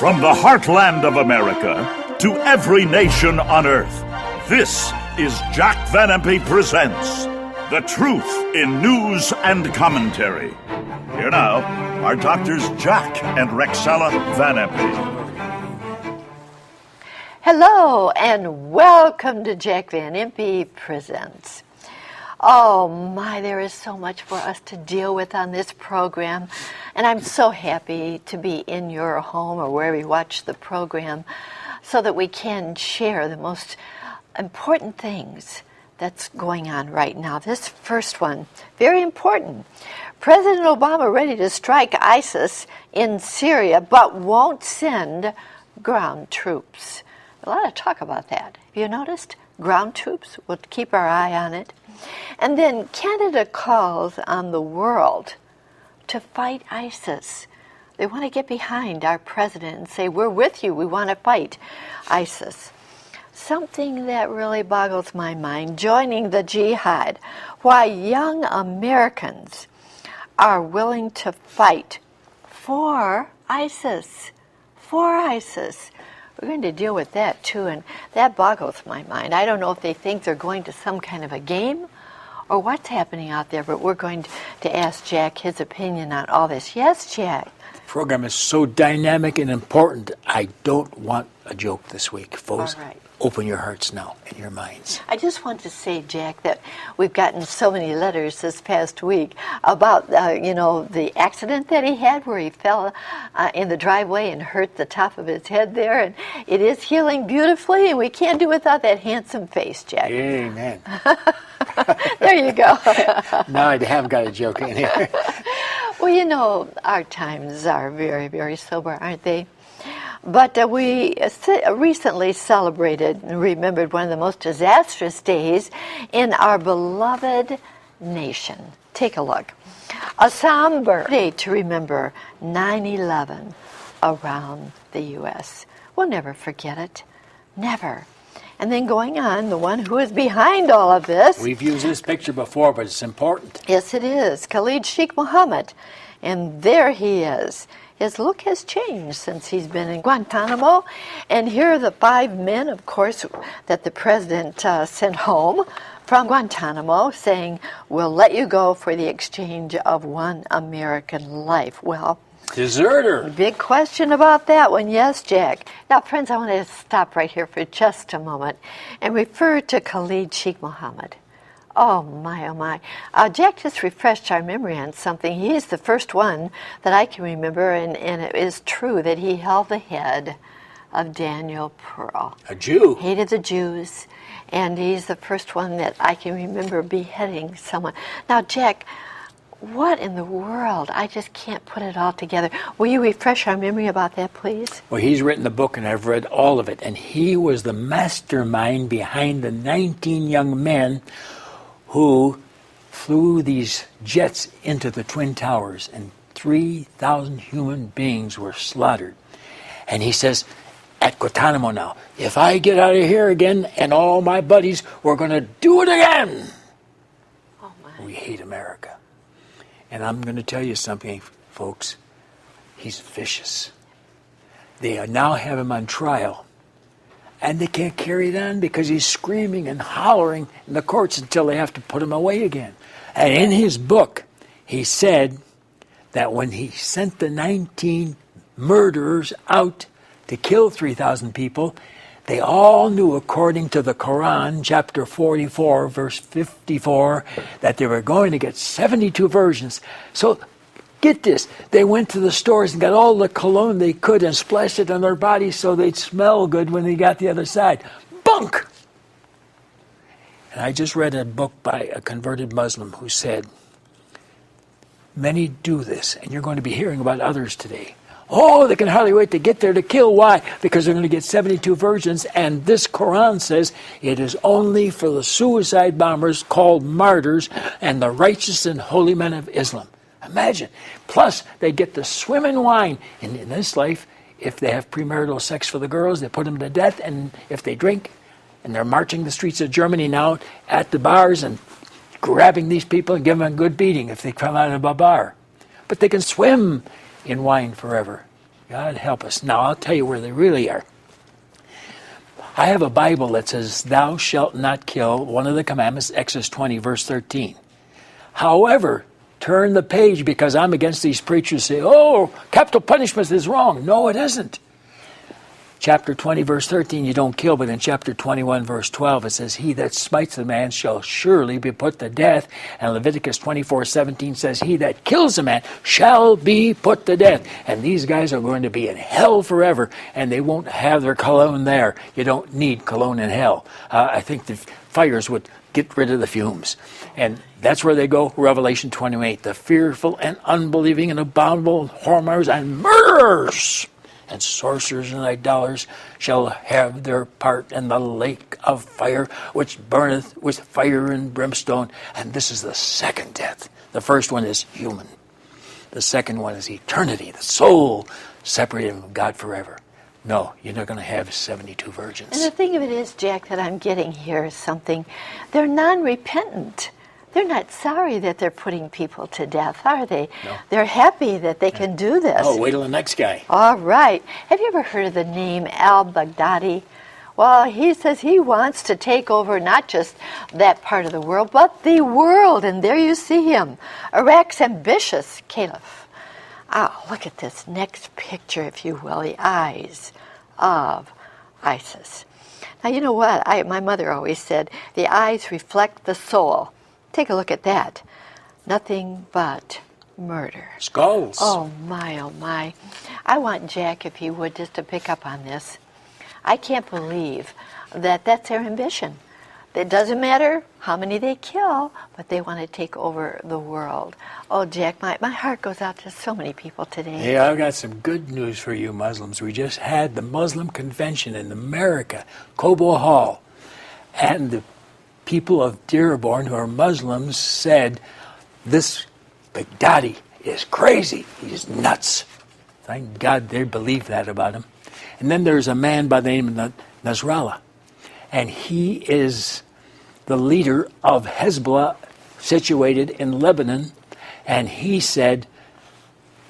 From the heartland of America to every nation on earth, this is Jack Van Impe Presents The Truth in News and Commentary. Here now are Doctors Jack and Rexella Van Impe. Hello and welcome to Jack Van Impe Presents. Oh my, there is so much for us to deal with on this program, and I'm so happy to be in your home or wherever you watch the program so that we can share the most important things that's going on right now. This first one, very important. President Obama ready to strike ISIS in Syria, but won't send ground troops. A lot of talk about that. Have you noticed? Ground troops, we'll keep our eye on it. And then Canada calls on the world to fight ISIS. They want to get behind our president and say, we're with you, we want to fight ISIS. Something that really boggles my mind, joining the jihad. Why young Americans are willing to fight for ISIS. For ISIS. We're going to deal with that too, and that boggles my mind. I don't know if they think they're going to some kind of a game or what's happening out there, but we're going to ask Jack his opinion on all this. Yes, Jack? The program is so dynamic and important. I don't want a joke this week, folks. All right. Open your hearts now and your minds. I just want to say, Jack, that we've gotten so many letters this past week about, the accident that he had where he fell in the driveway and hurt the top of his head there. And it is healing beautifully, and we can't do without that handsome face, Jack. Amen. There you go. Now I have got a joke in here. Well, our times are very, very sober, aren't they? But we recently celebrated and remembered one of the most disastrous days in our beloved nation. Take a look. A somber day to remember 9/11 around the U.S. We'll never forget it. Never. And then going on, the one who is behind all of this. We've used this picture before, but it's important. Yes, it is. Khalid Sheikh Mohammed. And there he is. His look has changed since he's been in Guantanamo. And here are the 5 men, of course, that the president sent home from Guantanamo, saying, we'll let you go for the exchange of one American life. Well, deserter. Big question about that one. Yes, Jack. Now, friends, I want to stop right here for just a moment and refer to Khalid Sheikh Mohammed. Oh, my, oh, my. Jack just refreshed our memory on something. He is the first one that I can remember, and it is true that he held the head of Daniel Pearl. A Jew. Hated the Jews, and he's the first one that I can remember beheading someone. Now, Jack, what in the world? I just can't put it all together. Will you refresh our memory about that, please? Well, he's written the book, and I've read all of it, and he was the mastermind behind the 19 young men who flew these jets into the Twin Towers, and 3,000 human beings were slaughtered. And he says, at Guantanamo now, if I get out of here again and all my buddies, we're going to do it again. Oh, my. We hate America. And I'm going to tell you something, folks. He's vicious. They now have him on trial. And they can't carry it on because he's screaming and hollering in the courts until they have to put him away again. And in his book, he said that when he sent the 19 murderers out to kill 3,000 people, they all knew, according to the Quran, chapter 44, verse 54, that they were going to get 72 virgins. So, get this, they went to the stores and got all the cologne they could and splashed it on their bodies so they'd smell good when they got the other side. Bunk! And I just read a book by a converted Muslim who said, many do this, and you're going to be hearing about others today. Oh, they can hardly wait to get there to kill. Why? Because they're going to get 72 virgins, and this Quran says it is only for the suicide bombers called martyrs and the righteous and holy men of Islam. Imagine. Plus, they get to swim in wine. And in this life, if they have premarital sex for the girls, they put them to death. And if they drink, and they're marching the streets of Germany now at the bars and grabbing these people and giving them a good beating if they come out of a bar. But they can swim in wine forever God help us. Now, I'll tell you where they really are. I have a Bible that says, thou shalt not kill, one of the commandments, Exodus 20, verse 13. However, turn the page, because I'm against these preachers who say, oh, capital punishment is wrong. No, it isn't. Chapter 20, verse 13, you don't kill, but in chapter 21, verse 12, it says, he that smites a man shall surely be put to death. And Leviticus 24, 17 says, he that kills a man shall be put to death. And these guys are going to be in hell forever, and they won't have their cologne there. You don't need cologne in hell. I think the fires would get rid of the fumes. And that's where they go, Revelation 28. The fearful and unbelieving and abominable whoremongers and murderers and sorcerers and idolaters shall have their part in the lake of fire, which burneth with fire and brimstone. And this is the second death. The first one is human. The second one is eternity, the soul separated from God forever. No, you're not going to have 72 virgins. And the thing of it is, Jack, that I'm getting here is something. They're non-repentant. They're not sorry that they're putting people to death, are they? No. They're happy that they can do this. Oh, wait till the next guy. All right. Have you ever heard of the name al-Baghdadi? Well, he says he wants to take over not just that part of the world, but the world. And there you see him, Iraq's ambitious caliph. Oh, look at this next picture, if you will, the eyes of ISIS. Now, you know what? My mother always said, the eyes reflect the soul. Take a look at that. Nothing but murder. Skulls. Oh, my, oh, my. I want Jack, if he would, just to pick up on this. I can't believe that that's their ambition. It doesn't matter how many they kill, but they want to take over the world. Oh, Jack, my heart goes out to so many people today. Hey, I've got some good news for you Muslims. We just had the Muslim convention in America, Cobo Hall. And the people of Dearborn who are Muslims said, this Baghdadi is crazy. He's nuts. Thank God they believe that about him. And then there's a man by the name of Nasrallah. And he is the leader of Hezbollah, situated in Lebanon. And he said,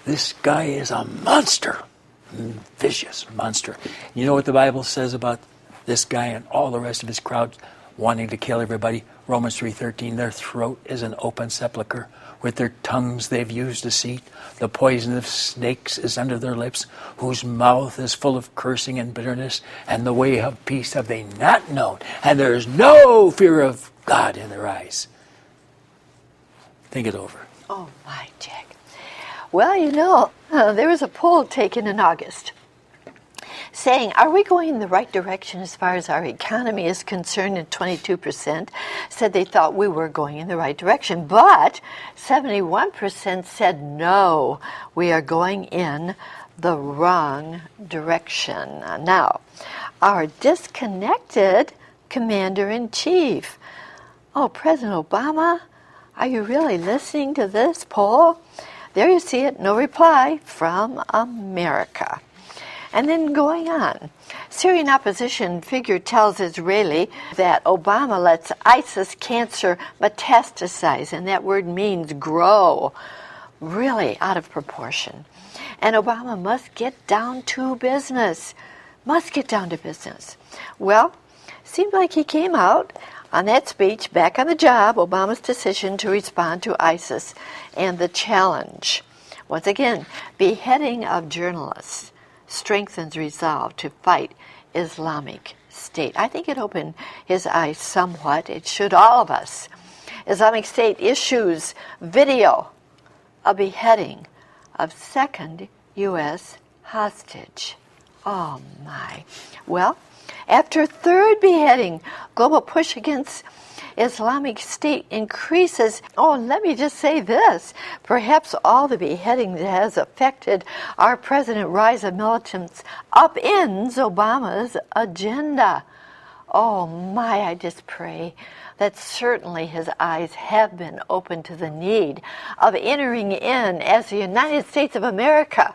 this guy is a monster, vicious monster. You know what the Bible says about this guy and all the rest of his crowd wanting to kill everybody? Romans 3:13, their throat is an open sepulchre. With their tongues they've used deceit. The poison of snakes is under their lips, whose mouth is full of cursing and bitterness, and the way of peace have they not known, and there is no fear of God in their eyes. Think it over. Oh, my, Jack. Well, you know, there was a poll taken in August saying, are we going in the right direction as far as our economy is concerned? And 22% said they thought we were going in the right direction. But 71% said, no, we are going in the wrong direction. Now, our disconnected commander-in-chief. Oh, President Obama, are you really listening to this poll? There you see it, no reply from America. And then going on, Syrian opposition figure tells Israeli that Obama lets ISIS cancer metastasize, and that word means grow, really out of proportion. And Obama must get down to business, Well, seemed like he came out on that speech, back on the job, Obama's decision to respond to ISIS and the challenge. Once again, beheading of journalists strengthens resolve to fight Islamic State. I think it opened his eyes somewhat. It should all of us. Islamic State issues video of beheading of second U.S. hostage. Oh, my. Well, after third beheading, global push against Islamic State increases. Oh, let me just say this. Perhaps all the beheading that has affected our president rise of militants upends Obama's agenda. Oh, my, I just pray that certainly his eyes have been opened to the need of entering in as the United States of America.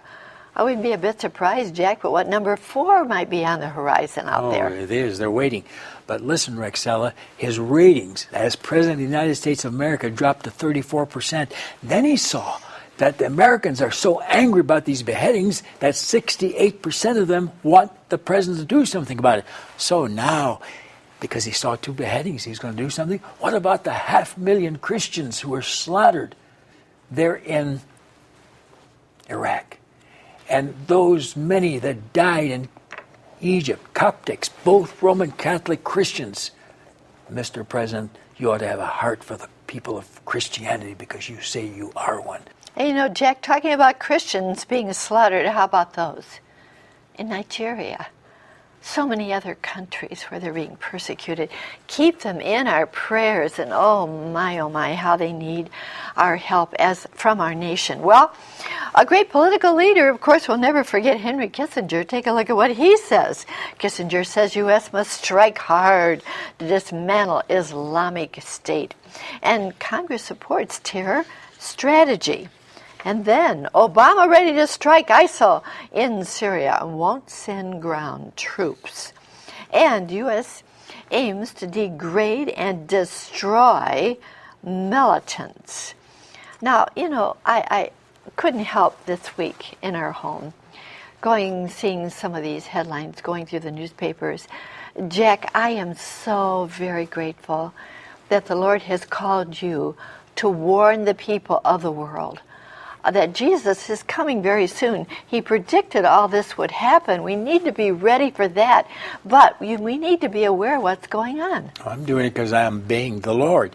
I wouldn't be a bit surprised, Jack, but what number 4 might be on the horizon out there. Oh, it is. They're waiting. But listen, Rexella, his ratings as President of the United States of America dropped to 34%. Then he saw that the Americans are so angry about these beheadings that 68% of them want the president to do something about it. So now, because he saw 2 beheadings, he's going to do something. What about the 500,000 Christians who were slaughtered there in Iraq? And those many that died in Egypt, Coptics, both Roman Catholic Christians. Mr. President, you ought to have a heart for the people of Christianity because you say you are one. And you know, Jack, talking about Christians being slaughtered, how about those in Nigeria? So many other countries where they're being persecuted. Keep them in our prayers, and oh my, how they need our help as from our nation. Well, a great political leader, of course, will never forget Henry Kissinger. Take a look at what he says. Kissinger says U.S. must strike hard to dismantle Islamic State. And Congress supports terror strategy. And then Obama ready to strike ISIL in Syria and won't send ground troops. And U.S. aims to degrade and destroy militants. Now, you know, I couldn't help this week in our home seeing some of these headlines going through the newspapers. Jack, I am so very grateful that the Lord has called you to warn the people of the world that Jesus is coming very soon. He predicted all this would happen. We need to be ready for that, but we need to be aware of what's going on. I'm doing it because I am obeying the Lord.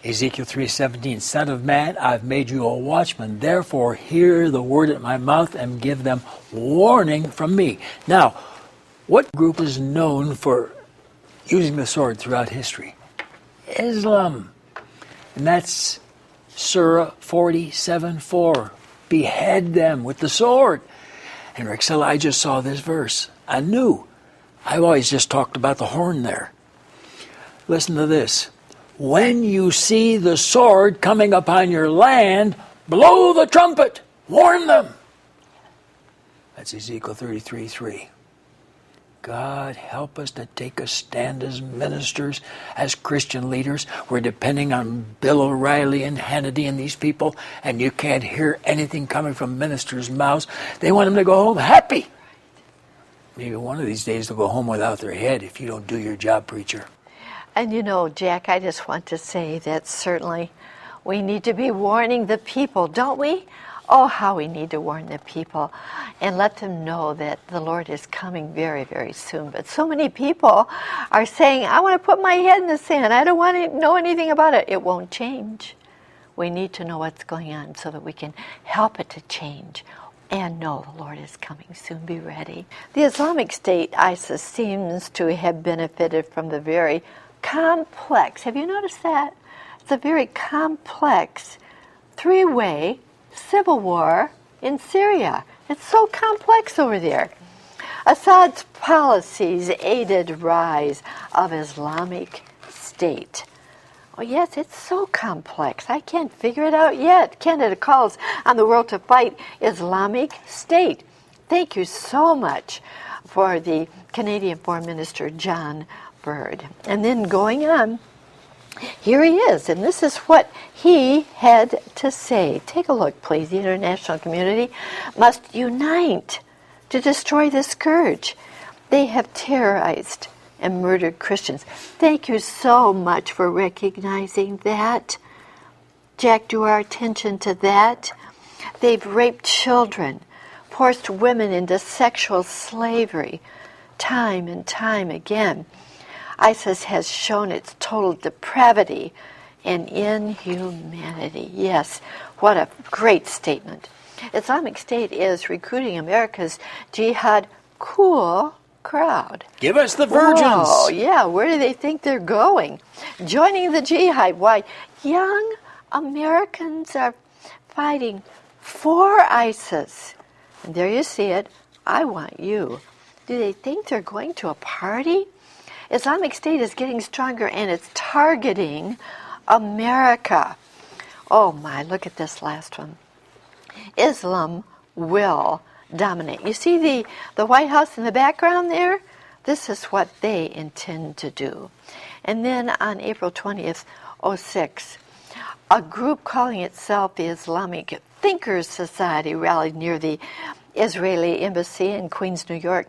Ezekiel 3:17, Son of man, I've made you a watchman. Therefore, hear the word at my mouth and give them warning from me. Now, what group is known for using the sword throughout history? Islam. And that's Surah 47:4. Behead them with the sword. And Rick said, I just saw this verse. I knew. I've always just talked about the horn there. Listen to this. When you see the sword coming upon your land, blow the trumpet. Warn them. That's Ezekiel 33:3. God, help us to take a stand as ministers, as Christian leaders. We're depending on Bill O'Reilly and Hannity and these people, and you can't hear anything coming from ministers' mouths. They want them to go home happy. Maybe one of these days they'll go home without their head if you don't do your job, preacher. And you know, Jack, I just want to say that certainly we need to be warning the people, don't we? Oh, how we need to warn the people and let them know that the Lord is coming very, very soon. But so many people are saying, I want to put my head in the sand. I don't want to know anything about it. It won't change. We need to know what's going on so that we can help it to change and know the Lord is coming soon. Be ready. The Islamic State, ISIS, seems to have benefited from the very complex, have you noticed that? It's a very complex 3-way civil war in Syria. It's so complex over there. Assad's policies aided rise of Islamic State. Oh yes, it's so complex. I can't figure it out yet. Canada calls on the world to fight Islamic State. Thank you so much for the Canadian Foreign Minister, John Bird. And then going on, here he is, and this is what he had to say. Take a look, please. The international community must unite to destroy this scourge. They have terrorized and murdered Christians. Thank you so much for recognizing that. Jack, drew our attention to that. They've raped children, forced women into sexual slavery, time and time again. ISIS has shown its total depravity and inhumanity. Yes, what a great statement. Islamic State is recruiting America's jihad cool crowd. Give us the virgins. Oh, yeah, where do they think they're going? Joining the jihad. Why, young Americans are fighting for ISIS. And there you see it. I want you. Do they think they're going to a party? Islamic State is getting stronger and it's targeting America. Oh my, look at this last one. Islam will dominate. You see the White House in the background there? This is what they intend to do. And then on April 20th, 2006, a group calling itself the Islamic Thinkers Society rallied near the Israeli embassy in Queens, New York.